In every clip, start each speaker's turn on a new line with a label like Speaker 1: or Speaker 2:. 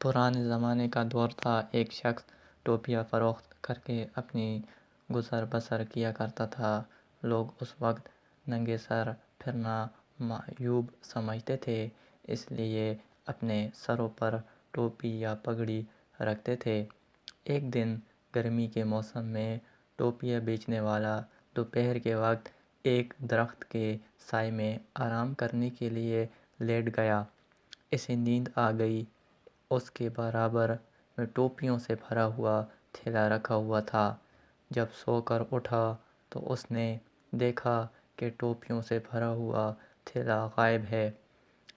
Speaker 1: پرانے زمانے کا دور تھا۔ ایک شخص ٹوپیاں فروخت کر کے اپنی گزر بسر کیا کرتا تھا۔ لوگ اس وقت ننگے سر پھرنا معیوب سمجھتے تھے، اس لیے اپنے سروں پر ٹوپی یا پگڑی رکھتے تھے۔ ایک دن گرمی کے موسم میں ٹوپیاں بیچنے والا دوپہر کے وقت ایک درخت کے سائے میں آرام کرنے کے لیے لیٹ گیا۔ اسے نیند آ گئی۔ اس کے برابر میں ٹوپیوں سے بھرا ہوا تھیلا رکھا ہوا تھا۔ جب سو کر اٹھا تو اس نے دیکھا کہ ٹوپیوں سے بھرا ہوا تھیلا غائب ہے۔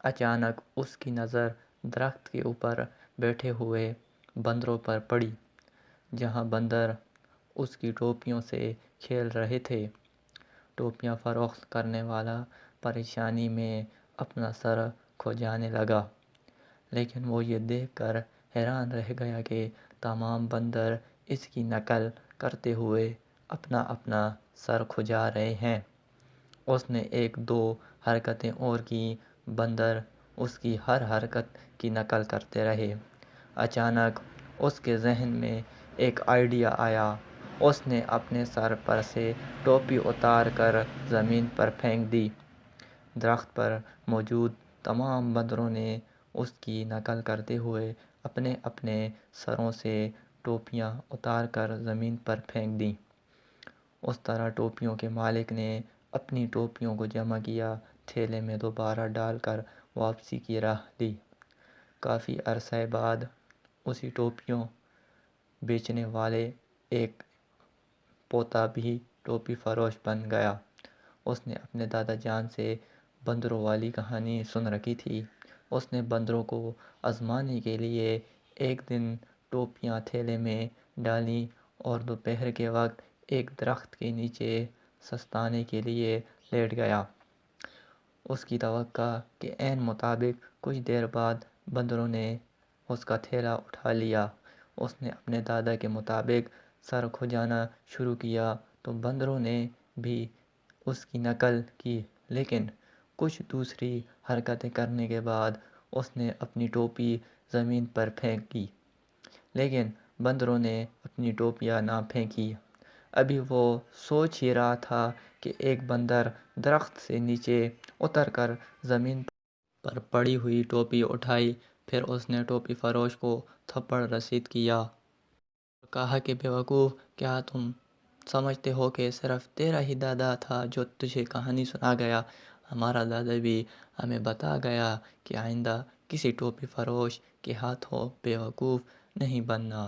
Speaker 1: اچانک اس کی نظر درخت کے اوپر بیٹھے ہوئے بندروں پر پڑی، جہاں بندر اس کی ٹوپیوں سے کھیل رہے تھے۔ ٹوپیاں فروخت کرنے والا پریشانی میں اپنا سر کھجانے لگا، لیکن وہ یہ دیکھ کر حیران رہ گیا کہ تمام بندر اس کی نقل کرتے ہوئے اپنا اپنا سر کھجا رہے ہیں۔ اس نے ایک دو حرکتیں اور کی، بندر اس کی ہر حرکت کی نقل کرتے رہے۔ اچانک اس کے ذہن میں ایک آئیڈیا آیا۔ اس نے اپنے سر پر سے ٹوپی اتار کر زمین پر پھینک دی۔ درخت پر موجود تمام بندروں نے اس کی نقل کرتے ہوئے اپنے اپنے سروں سے ٹوپیاں اتار کر زمین پر پھینک دیں۔ اس طرح ٹوپیوں کے مالک نے اپنی ٹوپیوں کو جمع کیا، تھیلے میں دوبارہ ڈال کر واپسی کی راہ لی۔ کافی عرصے بعد اسی ٹوپیوں بیچنے والے ایک پوتا بھی ٹوپی فروش بن گیا۔ اس نے اپنے دادا جان سے بندروں والی کہانی سن رکھی تھی۔ اس نے بندروں کو آزمانے کے لیے ایک دن ٹوپیاں تھیلے میں ڈالیں اور دوپہر کے وقت ایک درخت کے نیچے سستانے کے لیے لیٹ گیا۔ اس کی توقع کے عین مطابق کچھ دیر بعد بندروں نے اس کا تھیلا اٹھا لیا۔ اس نے اپنے دادا کے مطابق سر کھجانا شروع کیا تو بندروں نے بھی اس کی نقل کی، لیکن کچھ دوسری حرکتیں کرنے کے بعد اس نے اپنی ٹوپی زمین پر پھینکی، لیکن بندروں نے اپنی ٹوپیاں نہ پھینکی۔ ابھی وہ سوچ ہی رہا تھا کہ ایک بندر درخت سے نیچے اتر کر زمین پر پڑی ہوئی ٹوپی اٹھائی۔ پھر اس نے ٹوپی فروش کو تھپڑ رسید کیا اور کہا کہ بے وقوف، کیا تم سمجھتے ہو کہ صرف تیرا ہی دادا تھا جو تجھے کہانی سنا گیا؟ ہمارا دادا بھی ہمیں بتا گیا کہ آئندہ کسی ٹوپی فروش کے ہاتھوں بے وقوف نہیں بننا،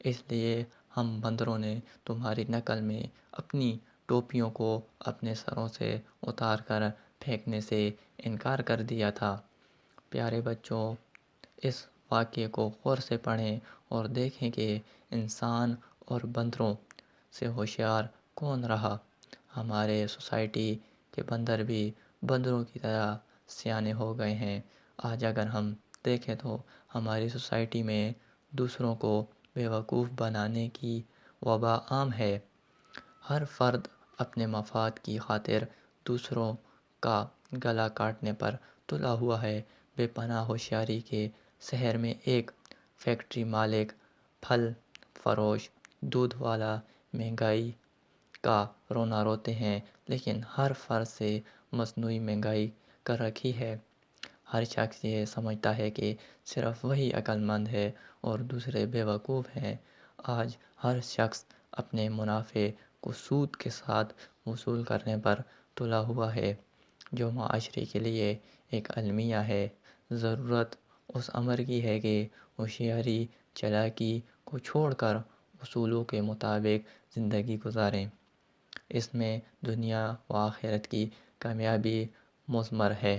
Speaker 1: اس لیے ہم بندروں نے تمہاری نقل میں اپنی ٹوپیوں کو اپنے سروں سے اتار کر پھینکنے سے انکار کر دیا تھا۔ پیارے بچوں، اس واقعے کو غور سے پڑھیں اور دیکھیں کہ انسان اور بندروں سے ہوشیار کون رہا۔ ہمارے سوسائٹی کے بندر بھی بندروں کی طرح سیانے ہو گئے ہیں۔ آج اگر ہم دیکھیں تو ہماری سوسائٹی میں دوسروں کو بے وقوف بنانے کی وبا عام ہے۔ ہر فرد اپنے مفاد کی خاطر دوسروں کا گلا کاٹنے پر تلا ہوا ہے۔ بے پناہ ہوشیاری کے شہر میں ایک فیکٹری مالک، پھل فروش، دودھ والا مہنگائی کا رونا روتے ہیں، لیکن ہر فرد سے مصنوعی مہنگائی کر رکھی ہے۔ ہر شخص یہ سمجھتا ہے کہ صرف وہی عقل مند ہے اور دوسرے بے وقوف ہیں۔ آج ہر شخص اپنے منافع کو سود کے ساتھ وصول کرنے پر تلا ہوا ہے، جو معاشرے کے لیے ایک المیہ ہے۔ ضرورت اس امر کی ہے کہ ہوشیاری چالاکی کو چھوڑ کر اصولوں کے مطابق زندگی گزاریں۔ اس میں دنیا و آخرت کی کامیابی مضمر ہے۔